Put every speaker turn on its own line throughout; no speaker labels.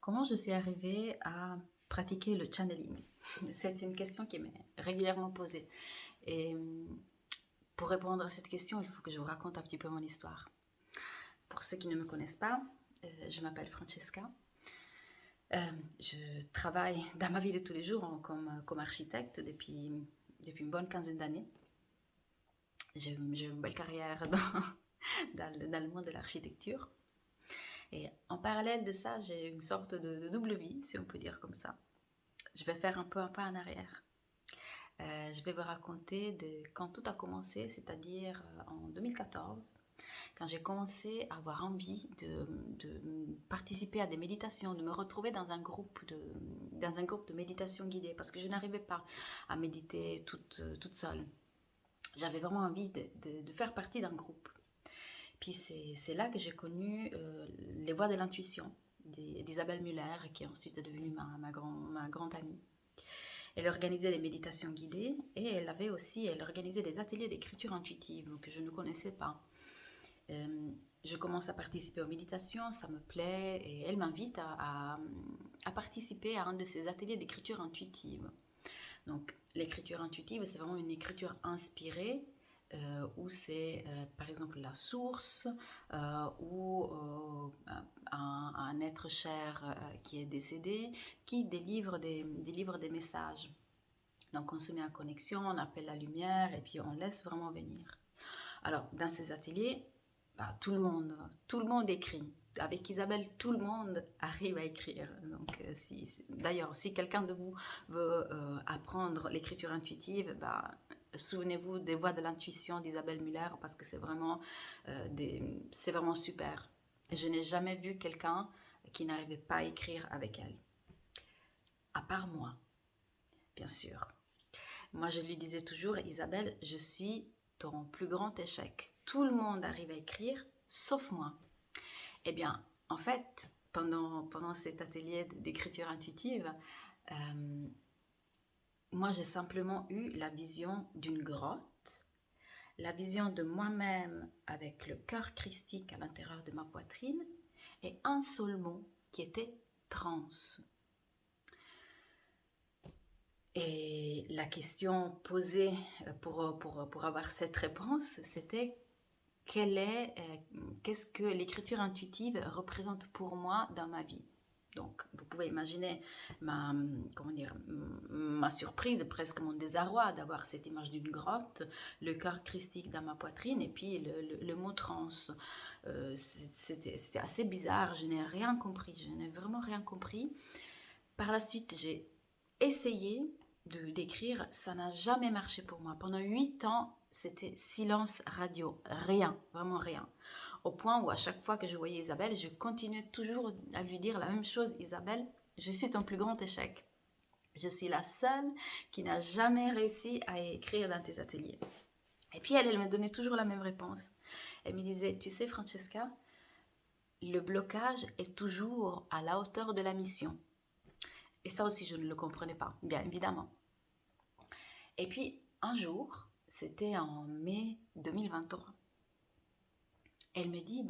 Comment je suis arrivée à pratiquer le channeling? C'est une question qui m'est régulièrement posée. Et pour répondre à cette question, il faut que je vous raconte un petit peu mon histoire. Pour ceux qui ne me connaissent pas, je m'appelle Francesca. Je travaille dans ma vie de tous les jours comme architecte depuis une bonne quinzaine d'années. J'ai une belle carrière dans le monde de l'architecture. Et en parallèle de ça, j'ai une sorte de double vie, si on peut dire comme ça. Je vais faire un pas en arrière. Je vais vous raconter quand tout a commencé, c'est-à-dire en 2014, quand j'ai commencé à avoir envie de participer à des méditations, de me retrouver dans un groupe de méditation guidée, parce que je n'arrivais pas à méditer toute seule. J'avais vraiment envie de faire partie d'un groupe. Puis c'est là que j'ai connu les voies de l'intuition d'Isabelle Muller, qui ensuite est devenue ma grande amie. Elle organisait des méditations guidées et elle organisait des ateliers d'écriture intuitive que je ne connaissais pas. Je commence à participer aux méditations, ça me plaît et elle m'invite à participer à un de ces ateliers d'écriture intuitive. Donc l'écriture intuitive, c'est vraiment une écriture inspirée où c'est par exemple la source ou un être cher qui est décédé qui délivre des messages. Donc on se met en connexion, on appelle la lumière et puis on laisse vraiment venir. Alors dans ces ateliers, tout le monde écrit. Avec Isabelle, tout le monde arrive à écrire. Donc, d'ailleurs, si quelqu'un de vous veut apprendre l'écriture intuitive, souvenez-vous des voies de l'intuition d'Isabelle Muller parce que c'est vraiment super. Je n'ai jamais vu quelqu'un qui n'arrivait pas à écrire avec elle. À part moi, bien sûr. Moi, je lui disais toujours, Isabelle, je suis ton plus grand échec. Tout le monde arrive à écrire, sauf moi. Eh bien, en fait, pendant cet atelier d'écriture intuitive, moi, j'ai simplement eu la vision d'une grotte, la vision de moi-même avec le cœur christique à l'intérieur de ma poitrine et un seul mot qui était transe. Et la question posée pour avoir cette réponse, c'était qu'est-ce que l'écriture intuitive représente pour moi dans ma vie. Donc, vous pouvez imaginer ma surprise, presque mon désarroi d'avoir cette image d'une grotte, le cœur christique dans ma poitrine et puis le mot trans. C'était assez bizarre, je n'ai rien compris, je n'ai vraiment rien compris. Par la suite, j'ai essayé d'écrire, ça n'a jamais marché pour moi. Pendant 8 ans, c'était silence radio, rien, vraiment rien. Au point où à chaque fois que je voyais Isabelle, je continuais toujours à lui dire la même chose. Isabelle, je suis ton plus grand échec. Je suis la seule qui n'a jamais réussi à écrire dans tes ateliers. Et puis elle me donnait toujours la même réponse. Elle me disait, tu sais Francesca, le blocage est toujours à la hauteur de la mission. Et ça aussi, je ne le comprenais pas, bien évidemment. Et puis, un jour, c'était en mai 2023, elle me dit,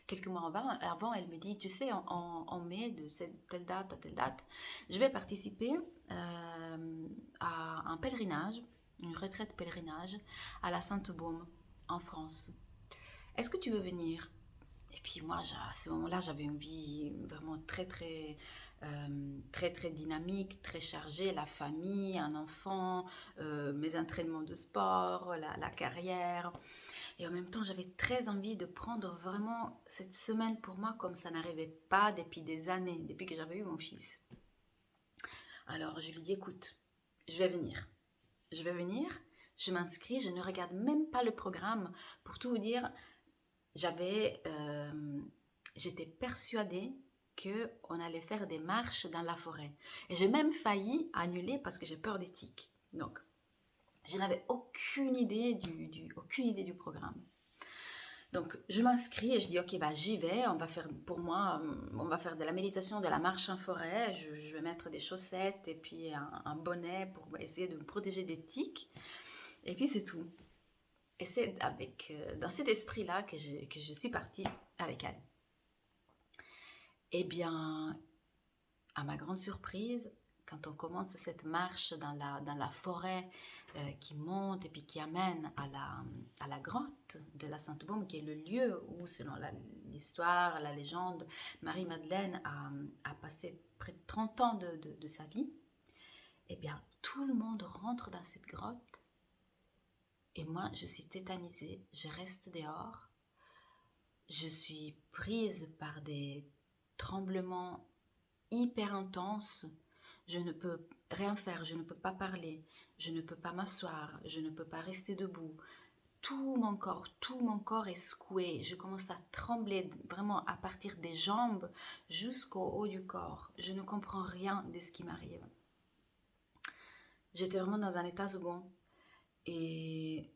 quelques mois avant, elle me dit, tu sais, en mai, de telle date à telle date, je vais participer à un pèlerinage, une retraite pèlerinage à la Sainte-Baume, en France. Est-ce que tu veux venir ? Et puis moi, à ce moment-là, j'avais une vie vraiment très dynamique, très chargée, la famille, un enfant, mes entraînements de sport, la carrière. Et en même temps, j'avais très envie de prendre vraiment cette semaine pour moi comme ça n'arrivait pas depuis des années, depuis que j'avais eu mon fils. Alors je lui dis, écoute, je vais venir, je m'inscris, je ne regarde même pas le programme. Pour tout vous dire, j'étais persuadée qu'on allait faire des marches dans la forêt. Et j'ai même failli annuler parce que j'ai peur des tiques. Donc, je n'avais aucune idée du programme. Donc, je m'inscris et je dis, ok, j'y vais. On va faire de la méditation, de la marche en forêt. Je vais mettre des chaussettes et puis un bonnet pour essayer de me protéger des tiques. Et puis, c'est tout. Et c'est dans cet esprit-là que je suis partie avec elle. Eh bien, à ma grande surprise, quand on commence cette marche dans la forêt qui monte et puis qui amène à la grotte de la Sainte-Baume, qui est le lieu où, selon l'histoire, la légende, Marie-Madeleine a passé près de 30 ans de sa vie, eh bien, tout le monde rentre dans cette grotte et moi, je suis tétanisée, je reste dehors, je suis prise par des tremblements hyper intenses. Je ne peux rien faire, je ne peux pas parler, je ne peux pas m'asseoir, je ne peux pas rester debout. Tout mon corps est secoué. Je commence à trembler vraiment à partir des jambes jusqu'au haut du corps. Je ne comprends rien de ce qui m'arrive. J'étais vraiment dans un état second. Et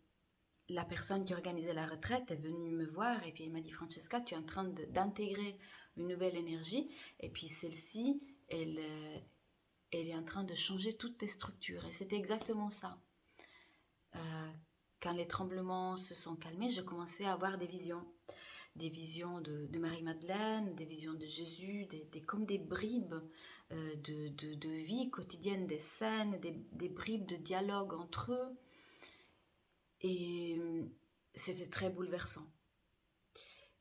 la personne qui organisait la retraite est venue me voir et puis elle m'a dit: Francesca, tu es en train d'intégrer une nouvelle énergie et puis celle-ci, elle est en train de changer toutes tes structures. Et c'était exactement ça. Quand les tremblements se sont calmés, je commençais à avoir des visions. Des visions de Marie-Madeleine, des visions de Jésus, comme des bribes de vie quotidienne, des scènes, des bribes de dialogue entre eux. Et c'était très bouleversant.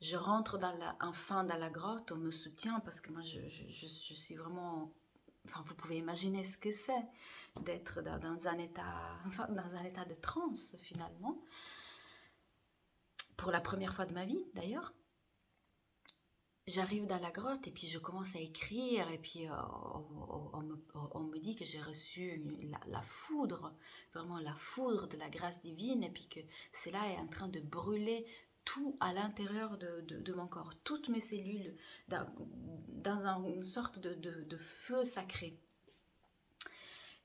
Je rentre enfin dans la grotte, on me soutient parce que moi je suis vraiment... Enfin, vous pouvez imaginer ce que c'est d'être dans un état de transe finalement. Pour la première fois de ma vie d'ailleurs. J'arrive dans la grotte et puis je commence à écrire et puis on me dit que j'ai reçu la foudre, vraiment la foudre de la grâce divine et puis que cela est en train de brûler tout à l'intérieur de mon corps, toutes mes cellules, dans une sorte de feu sacré.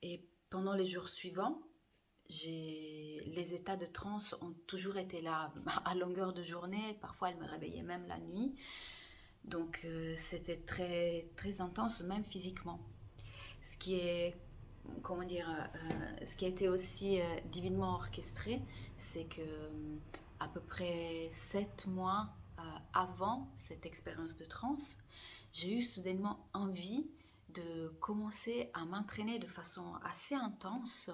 Et pendant les jours suivants, les états de transe ont toujours été là à longueur de journée, parfois elles me réveillaient même la nuit. Donc c'était très, très intense, même physiquement. Ce qui est, comment dire, ce qui a été aussi divinement orchestré, c'est que à peu près 7 mois avant cette expérience de transe, j'ai eu soudainement envie de commencer à m'entraîner de façon assez intense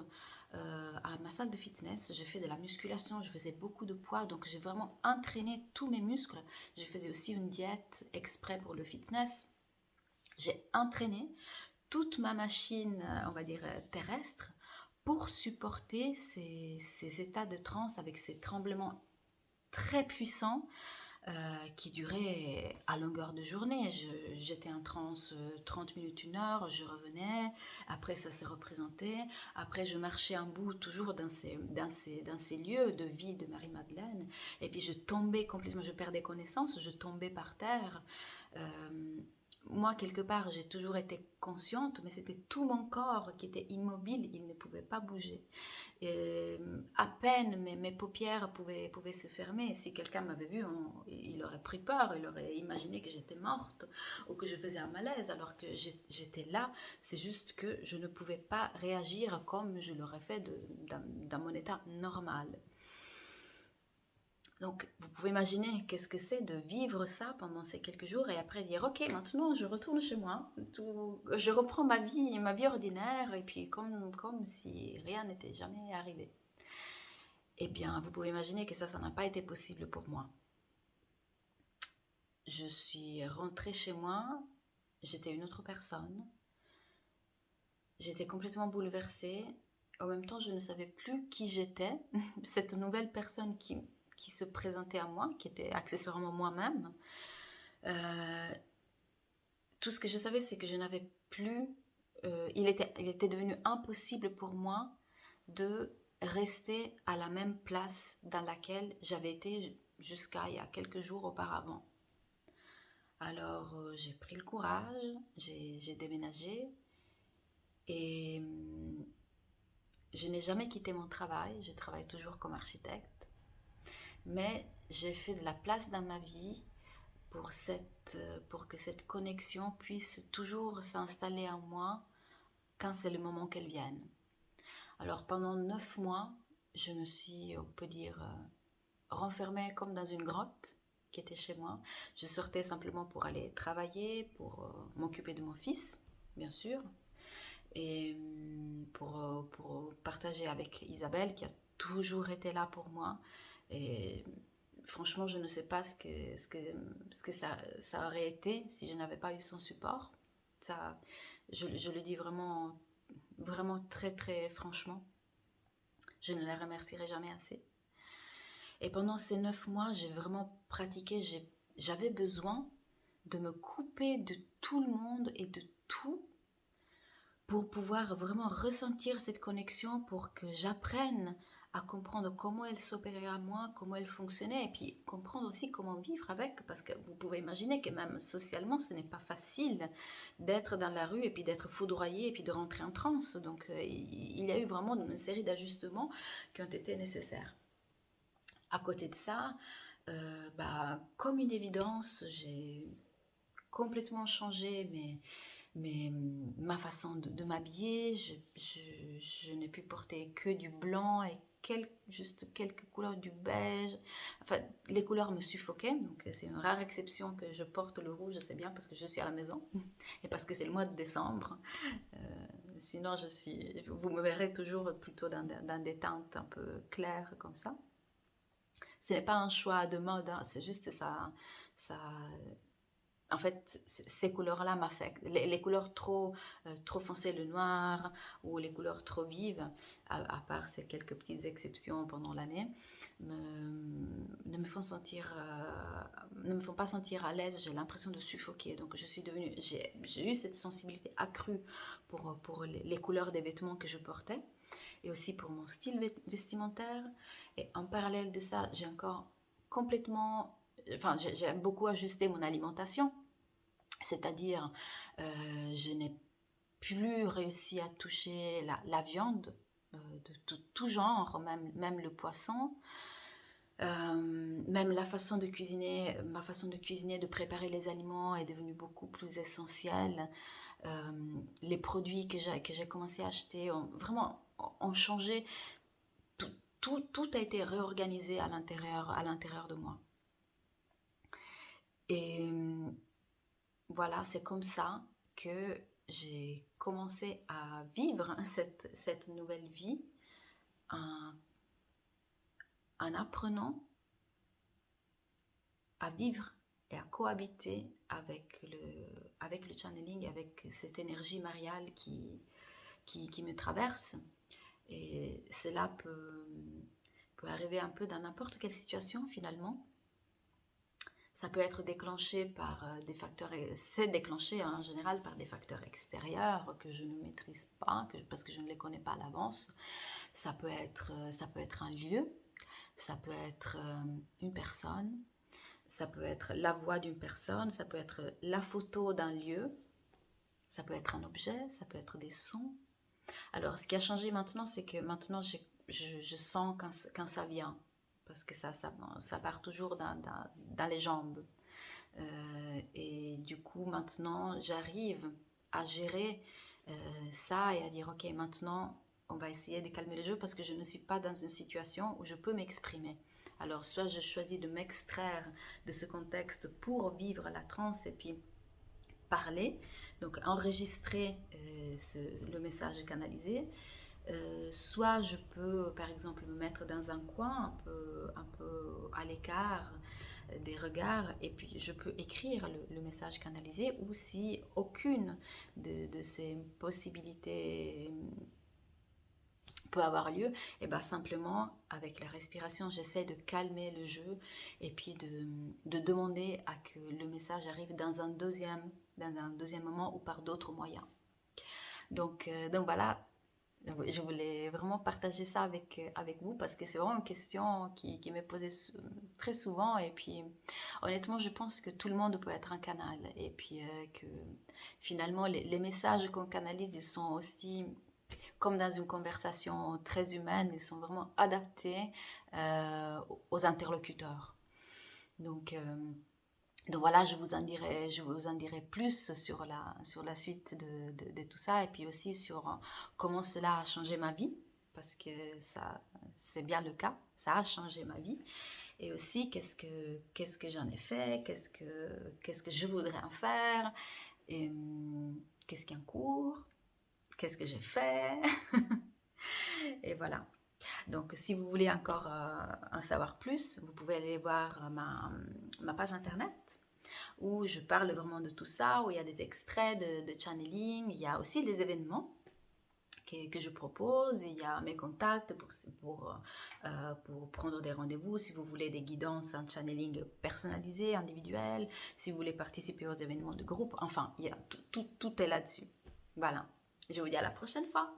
à ma salle de fitness. J'ai fait de la musculation, je faisais beaucoup de poids, donc j'ai vraiment entraîné tous mes muscles. Je faisais aussi une diète exprès pour le fitness. J'ai entraîné toute ma machine, on va dire, terrestre pour supporter ces états de transe avec ces tremblements très puissants qui durait à longueur de journée. J'étais en transe 30 minutes, 1 heure, je revenais, après ça s'est représenté, après je marchais en bout toujours dans ces lieux de vie de Marie-Madeleine, et puis je tombais complètement, je perdais connaissance, je tombais par terre. Moi, quelque part, j'ai toujours été consciente, mais c'était tout mon corps qui était immobile, il ne pouvait pas bouger. Et à peine mes paupières pouvaient se fermer. Si quelqu'un m'avait vu, il aurait pris peur, il aurait imaginé que j'étais morte ou que je faisais un malaise, alors que j'étais là. C'est juste que je ne pouvais pas réagir comme je l'aurais fait dans mon état normal. Donc, vous pouvez imaginer qu'est-ce que c'est de vivre ça pendant ces quelques jours et après dire: ok, maintenant je retourne chez moi, je reprends ma vie ordinaire, et puis comme si rien n'était jamais arrivé. Eh bien, vous pouvez imaginer que ça n'a pas été possible pour moi. Je suis rentrée chez moi, j'étais une autre personne, j'étais complètement bouleversée. En même temps, je ne savais plus qui j'étais, cette nouvelle personne qui se présentait à moi, qui était accessoirement moi-même. Tout ce que je savais, c'est que je n'avais plus... il était devenu impossible pour moi de rester à la même place dans laquelle j'avais été jusqu'à il y a quelques jours auparavant. Alors j'ai pris le courage, j'ai déménagé et je n'ai jamais quitté mon travail, je travaille toujours comme architecte, mais j'ai fait de la place dans ma vie pour que cette connexion puisse toujours s'installer en moi quand c'est le moment qu'elle vienne. Alors pendant 9 mois, je me suis, on peut dire, renfermée comme dans une grotte qui était chez moi. Je sortais simplement pour aller travailler, pour m'occuper de mon fils, bien sûr, et pour partager avec Isabelle, qui a toujours été là pour moi. Et franchement, je ne sais pas ce que ça aurait été si je n'avais pas eu son support. Ça, je le dis vraiment, vraiment très, très franchement. Je ne la remercierai jamais assez. Et pendant ces 9 mois, j'ai vraiment pratiqué, j'avais besoin de me couper de tout le monde et de tout pour pouvoir vraiment ressentir cette connexion, pour que j'apprenne à comprendre comment elle s'opérait à moi, comment elle fonctionnait, et puis comprendre aussi comment vivre avec, parce que vous pouvez imaginer que même socialement, ce n'est pas facile d'être dans la rue et puis d'être foudroyé et puis de rentrer en transe. Donc il y a eu vraiment une série d'ajustements qui ont été nécessaires. À côté de ça, comme une évidence, j'ai complètement changé ma façon de m'habiller. Je n'ai pu porter que du blanc et juste quelques couleurs du beige. Enfin, les couleurs me suffoquaient, donc c'est une rare exception que je porte le rouge, je sais bien, parce que je suis à la maison et parce que c'est le mois de décembre. Sinon, vous me verrez toujours plutôt dans des teintes un peu claires comme ça. Ce n'est pas un choix de mode, hein, c'est juste ça. En fait, ces couleurs-là m'affectent. Les couleurs trop foncées, le noir, ou les couleurs trop vives, à part ces quelques petites exceptions pendant l'année, ne me font pas sentir à l'aise. J'ai l'impression de suffoquer. Donc j'ai eu cette sensibilité accrue pour les couleurs des vêtements que je portais, et aussi pour mon style vestimentaire. Et en parallèle de ça, j'ai beaucoup ajusté mon alimentation. C'est-à-dire, je n'ai plus réussi à toucher la viande de tout genre, même le poisson. Même ma façon de cuisiner, de préparer les aliments est devenue beaucoup plus essentielle. Les produits que j'ai commencé à acheter ont changé. Tout a été réorganisé à l'intérieur de moi. Et voilà, c'est comme ça que j'ai commencé à vivre cette nouvelle vie en apprenant à vivre et à cohabiter avec le channeling, avec cette énergie mariale qui me traverse. Et cela peut arriver un peu dans n'importe quelle situation finalement. Ça peut être déclenché par des facteurs, c'est déclenché en général par des facteurs extérieurs que je ne maîtrise pas, parce que je ne les connais pas à l'avance. Ça peut être un lieu, ça peut être une personne, ça peut être la voix d'une personne, ça peut être la photo d'un lieu, ça peut être un objet, ça peut être des sons. Alors, ce qui a changé maintenant, c'est que maintenant, je sens quand ça vient, parce que ça part toujours dans les jambes. Et du coup, maintenant, j'arrive à gérer ça et à dire, ok, maintenant, on va essayer de calmer le jeu, parce que je ne suis pas dans une situation où je peux m'exprimer. Alors, soit je choisis de m'extraire de ce contexte pour vivre la transe et puis parler, donc enregistrer le message canalisé. Soit je peux par exemple me mettre dans un coin un peu à l'écart des regards, et puis je peux écrire le message canalisé, ou si aucune de ces possibilités peut avoir lieu, et bien simplement avec la respiration j'essaie de calmer le jeu, et puis de demander à que le message arrive dans un deuxième moment, ou par d'autres moyens. Donc voilà. Je voulais vraiment partager ça avec vous, parce que c'est vraiment une question qui m'est posée très souvent, et puis honnêtement je pense que tout le monde peut être un canal, et puis que finalement les messages qu'on canalise, ils sont aussi comme dans une conversation très humaine, ils sont vraiment adaptés aux interlocuteurs. Donc voilà, je vous en dirai plus sur la suite de tout ça, et puis aussi sur comment cela a changé ma vie, parce que ça, c'est bien le cas, ça a changé ma vie. et aussi qu'est-ce que j'en ai fait, qu'est-ce que je voudrais en faire, et, qu'est-ce qui est en cours, qu'est-ce que j'ai fait, et voilà. Donc, si vous voulez encore en savoir plus, vous pouvez aller voir ma page internet où je parle vraiment de tout ça, où il y a des extraits de channeling, il y a aussi des événements que je propose, il y a mes contacts pour prendre des rendez-vous, si vous voulez des guidances en channeling personnalisé, individuel, si vous voulez participer aux événements de groupe, enfin, il y a tout est là-dessus. Voilà, je vous dis à la prochaine fois.